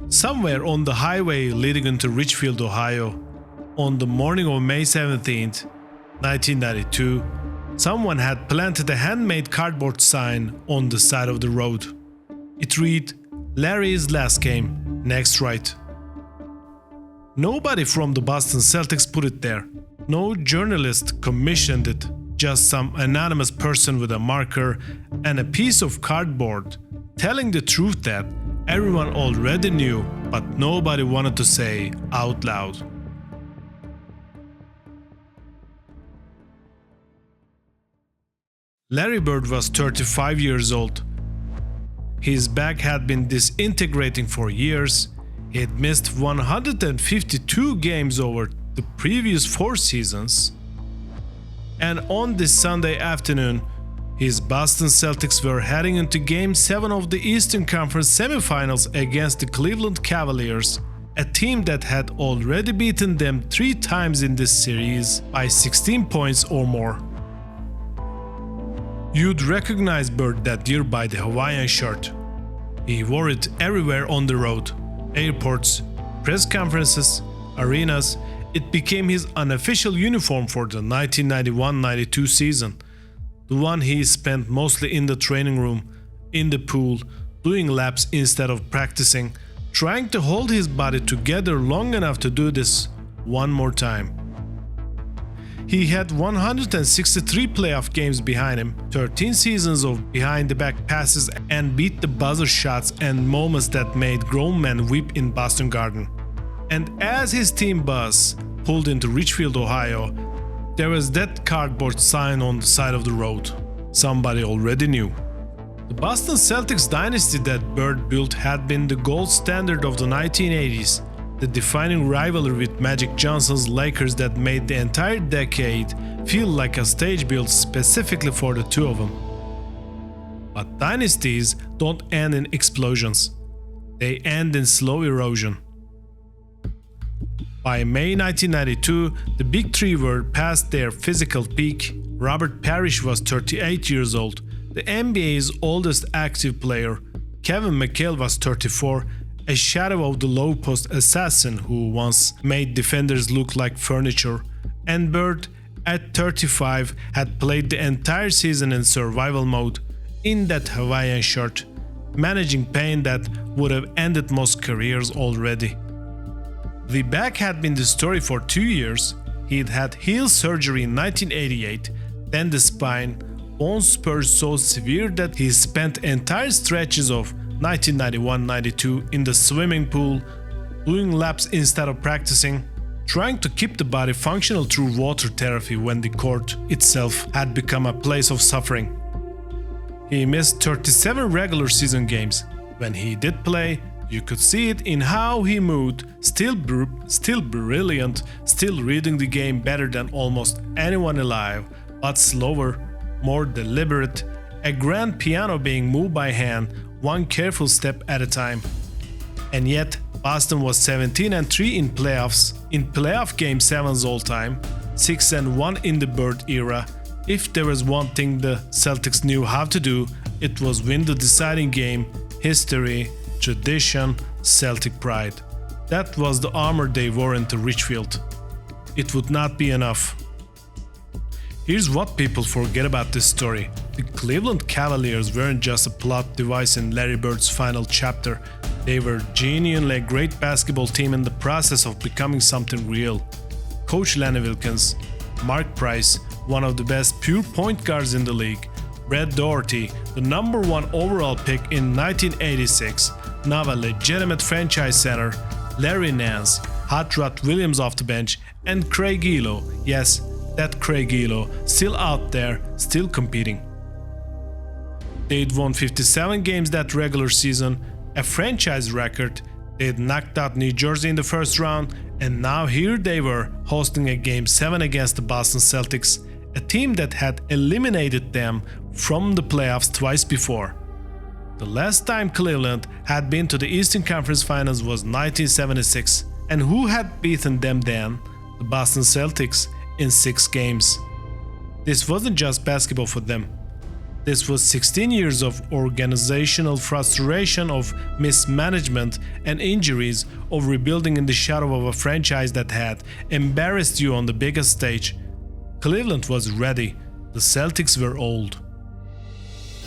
Somewhere on the highway leading into Richfield, Ohio, on the morning of May 17th, 1992, someone had planted a handmade cardboard sign on the side of the road. It read, "Larry's last game, next right." Nobody from the Boston Celtics put it there. No journalist commissioned it, just some anonymous person with a marker and a piece of cardboard, telling the truth that everyone already knew, but nobody wanted to say out loud. Larry Bird was 35 years old. His back had been disintegrating for years. He had missed 152 games over the previous 4 seasons. And on this Sunday afternoon, his Boston Celtics were heading into Game 7 of the Eastern Conference Semifinals against the Cleveland Cavaliers, a team that had already beaten them 3 times in this series by 16 points or more. You'd recognize Bird that year by the Hawiian shirt. He wore it everywhere on the road, airports, press conferences, arenas. It became his unofficial uniform for the 1991-92 season, the one he spent mostly in the training room, in the pool, doing laps instead of practicing, trying to hold his body together long enough to do this one more time. He had 163 playoff games behind him, 13 seasons of behind-the-back passes, and beat the buzzer shots and moments that made grown men weep in Boston Garden. And as his team bus pulled into Richfield, Ohio, there was that cardboard sign on the side of the road. Somebody already knew. The Boston Celtics dynasty that Bird built had been the gold standard of the 1980s, the defining rivalry with Magic Johnson's Lakers that made the entire decade feel like a stage built specifically for the two of them. But dynasties don't end in explosions. They end in slow erosion. By May 1992, the Big Three were past their physical peak. Robert Parish was 38 years old, the NBA's oldest active player. Kevin McHale was 34, a shadow of the low-post assassin who once made defenders look like furniture. And Bird, at 35, had played the entire season in survival mode, in that Hawiian shirt, managing pain that would have ended most careers already. The back had been the story for 2 years. He'd had heel surgery in 1988, then the spine, bone spurs so severe that he spent entire stretches of 1991-92 in the swimming pool, doing laps instead of practicing, trying to keep the body functional through water therapy when the court itself had become a place of suffering. He missed 37 regular season games. When he did play, you could see it in how he moved, still brilliant, still reading the game better than almost anyone alive, but slower, more deliberate, a grand piano being moved by hand, one careful step at a time. And yet, Boston was 17-3 in playoffs, in playoff game 7s all time, 6-1 in the Bird era. If there was one thing the Celtics knew how to do, it was win the deciding game, history, tradition, Celtic pride. That was the armor they wore into Richfield. It would not be enough. Here's what people forget about this story. The Cleveland Cavaliers weren't just a plot device in Larry Bird's final chapter. They were genuinely a great basketball team in the process of becoming something real. Coach Lenny Wilkens, Mark Price, one of the best pure point guards in the league, Brad Daugherty, the number 1 overall pick in 1986, now a legitimate franchise center, Larry Nance, Hot Rod Williams off the bench, and Craig Elo, yes, that Craig Elo, still out there, still competing. They'd won 57 games that regular season, a franchise record. They'd knocked out New Jersey in the first round, and now here they were hosting a Game 7 against the Boston Celtics, a team that had eliminated them from the playoffs twice before. The last time Cleveland had been to the Eastern Conference Finals was 1976, and who had beaten them then? The Boston Celtics, in 6 games. This wasn't just basketball for them. This was 16 years of organizational frustration, of mismanagement and injuries, of rebuilding in the shadow of a franchise that had embarrassed you on the biggest stage. Cleveland was ready. The Celtics were old.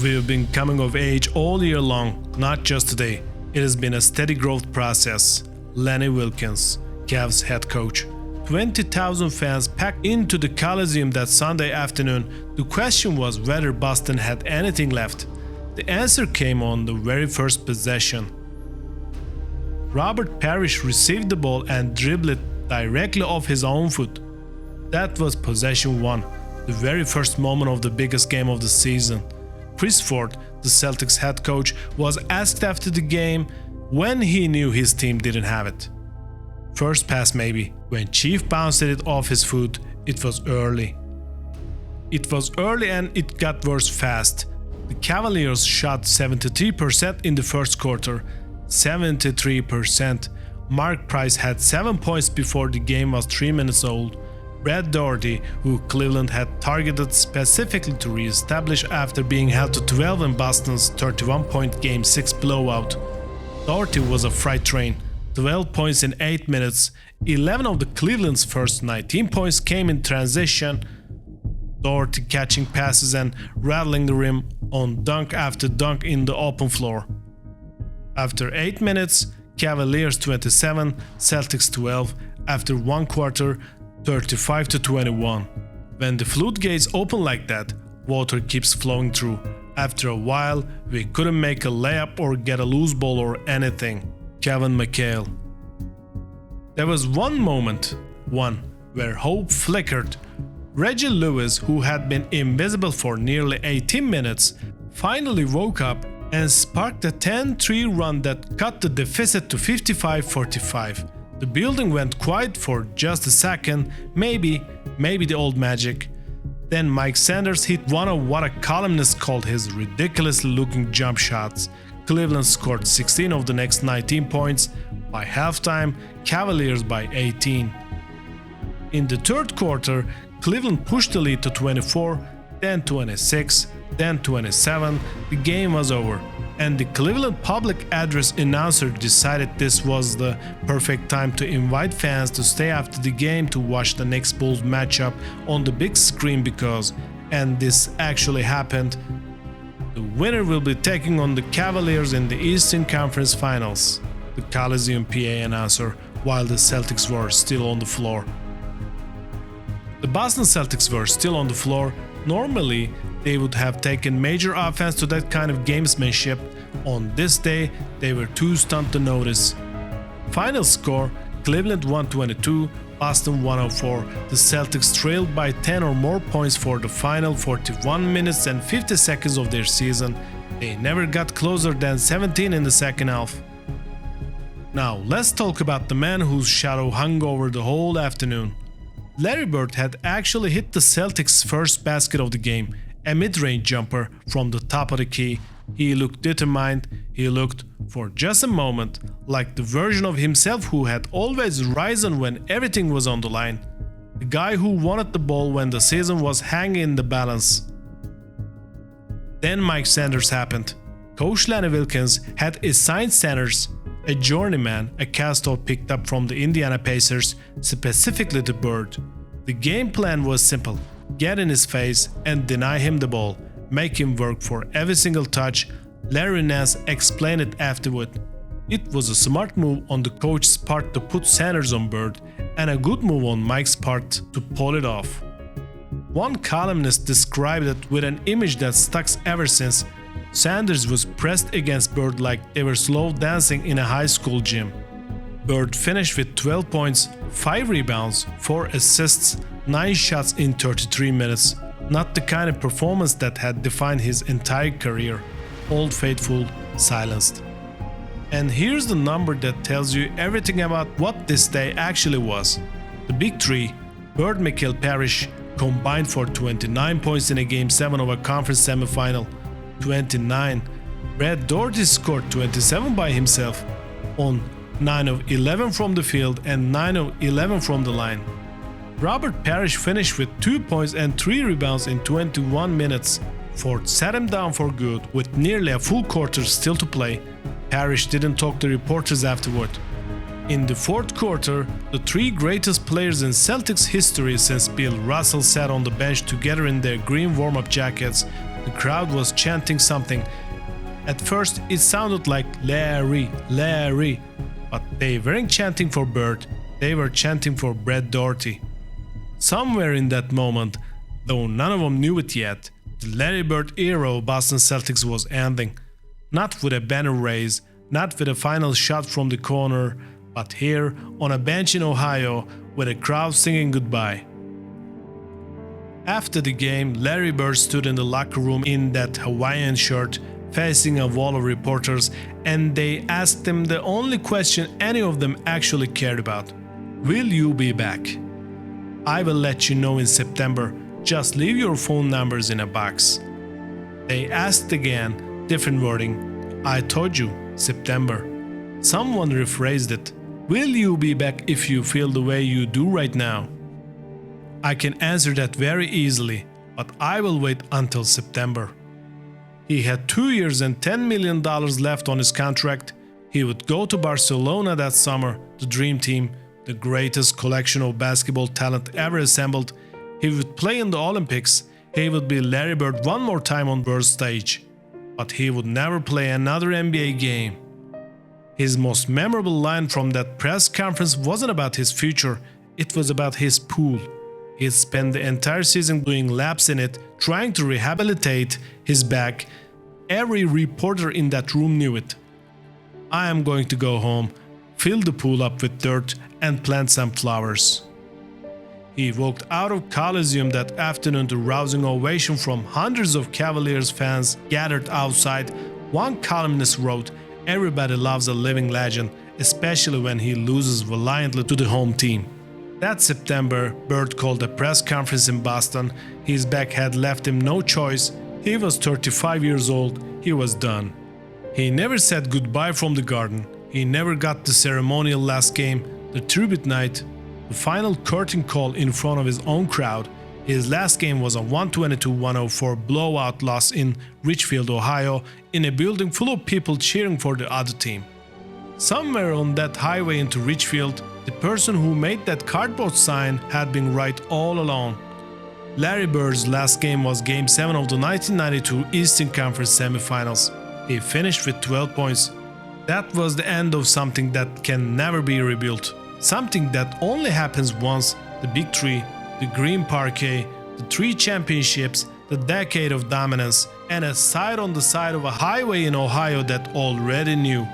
We've been coming of age all year long, not just today. It has been a steady growth process. Lenny Wilkens, Cavs head coach. 20,000 fans packed into the Coliseum that Sunday afternoon. The question was whether Boston had anything left. The answer came on the very first possession. Robert Parish received the ball and dribbled it directly off his own foot. That was possession 1, the very first moment of the biggest game of the season. Chris Ford, the Celtics head coach, was asked after the game when he knew his team didn't have it. First pass maybe. When Chief bounced it off his foot, it was early. It was early and it got worse fast. The Cavaliers shot 73% in the first quarter. 73%. Mark Price had 7 points before the game was 3 minutes old. Brad Daugherty, who Cleveland had targeted specifically to re-establish after being held to 12 in Boston's 31-point Game 6 blowout. Daugherty was a freight train. 12 points in 8 minutes. 11 of the Cleveland's first 19 points came in transition. Daugherty catching passes and rattling the rim on dunk after dunk in the open floor. After 8 minutes, Cavaliers 27, Celtics 12. After one quarter, 35-21. When the floodgates open like that, water keeps flowing through. After a while, we couldn't make a layup or get a loose ball or anything. Kevin McHale. There was one moment, where hope flickered. Reggie Lewis, who had been invisible for nearly 18 minutes, finally woke up and sparked a 10-3 run that cut the deficit to 55-45. The building went quiet for just a second, maybe the old magic. Then Mike Sanders hit one of what a columnist called his ridiculously looking jump shots. Cleveland scored 16 of the next 19 points. By halftime, Cavaliers by 18. In the third quarter, Cleveland pushed the lead to 24, then 26, then 27. The game was over, and the Cleveland public address announcer decided this was the perfect time to invite fans to stay after the game to watch the next Bulls matchup on the big screen because, and this actually happened, the winner will be taking on the Cavaliers in the Eastern Conference Finals, the Coliseum PA announcer, while the Celtics were still on the floor. The Boston Celtics were still on the floor. Normally, they would have taken major offense to that kind of gamesmanship. On this day, they were too stunned to notice. Final score: Cleveland 122, Boston 104. The Celtics trailed by 10 or more points for the final 41 minutes and 50 seconds of their season. They never got closer than 17 in the second half. Now, let's talk about the man whose shadow hung over the whole afternoon. Larry Bird had actually hit the Celtics' first basket of the game, a mid-range jumper from the top of the key. He looked determined. He looked, for just a moment, like the version of himself who had always risen when everything was on the line. The guy who wanted the ball when the season was hanging in the balance. Then Mike Sanders happened. Coach Lenny Wilkens had assigned Sanders, a journeyman, a cast-off picked up from the Indiana Pacers, specifically to Bird. The game plan was simple: get in his face and deny him the ball, make him work for every single touch. Larry Nance explained it afterward. It was a smart move on the coach's part to put Sanders on Bird, and a good move on Mike's part to pull it off. One columnist described it with an image that stuck ever since. Sanders was pressed against Bird like they were slow dancing in a high school gym. Bird finished with 12 points, 5 rebounds, 4 assists, 9 shots in 33 minutes. Not the kind of performance that had defined his entire career. Old Faithful silenced. And here's the number that tells you everything about what this day actually was. The big three, Bird, McHale, Parish, combined for 29 points in a Game 7 of a conference semifinal. 29. Brad Daugherty scored 27 by himself on 9 of 11 from the field and 9 of 11 from the line. Robert Parish finished with 2 points and 3 rebounds in 21 minutes. Ford sat him down for good with nearly a full quarter still to play. Parish didn't talk to reporters afterward. In the fourth quarter, the three greatest players in Celtics history since Bill Russell sat on the bench together in their green warm-up jackets, the crowd was chanting something. At first, it sounded like Larry, Larry, but they weren't chanting for Bird, they were chanting for Brett Daugherty. Somewhere in that moment, though none of them knew it yet, the Larry Bird era of Boston Celtics was ending. Not with a banner raise, not with a final shot from the corner, but here on a bench in Ohio with a crowd singing goodbye. After the game, Larry Bird stood in the locker room in that Hawaiian shirt, facing a wall of reporters, and they asked him the only question any of them actually cared about. Will you be back? I will let you know in September. Just leave your phone numbers in a box. They asked again, different wording. I told you, September. Someone rephrased it. Will you be back if you feel the way you do right now? I can answer that very easily, but I will wait until September. He had 2 years and $10 million left on his contract. He would go to Barcelona that summer, the dream team, the greatest collection of basketball talent ever assembled. He would play in the Olympics. He would be Larry Bird one more time on Bird's stage. But he would never play another NBA game. His most memorable line from that press conference wasn't about his future, it was about his pool. He spent the entire season doing laps in it, trying to rehabilitate his back. Every reporter in that room knew it. I am going to go home, fill the pool up with dirt, and plant some flowers. He walked out of Coliseum that afternoon to rousing ovation from hundreds of Cavaliers fans gathered outside. One columnist wrote, "Everybody loves a living legend, especially when he loses valiantly to the home team." That September, Bird called a press conference in Boston. His back had left him no choice. He was 35 years old. He was done. He never said goodbye from the Garden. He never got the ceremonial last game, the tribute night, the final curtain call in front of his own crowd. His last game was a 122-104 blowout loss in Richfield, Ohio, in a building full of people cheering for the other team. Somewhere on that highway into Richfield, the person who made that cardboard sign had been right all along. Larry Bird's last game was Game 7 of the 1992 Eastern Conference Semifinals. He finished with 12 points. That was the end of something that can never be rebuilt. Something that only happens once, the Big Three, the green parquet, the 3 championships, the decade of dominance, and a side on the side of a highway in Ohio that already knew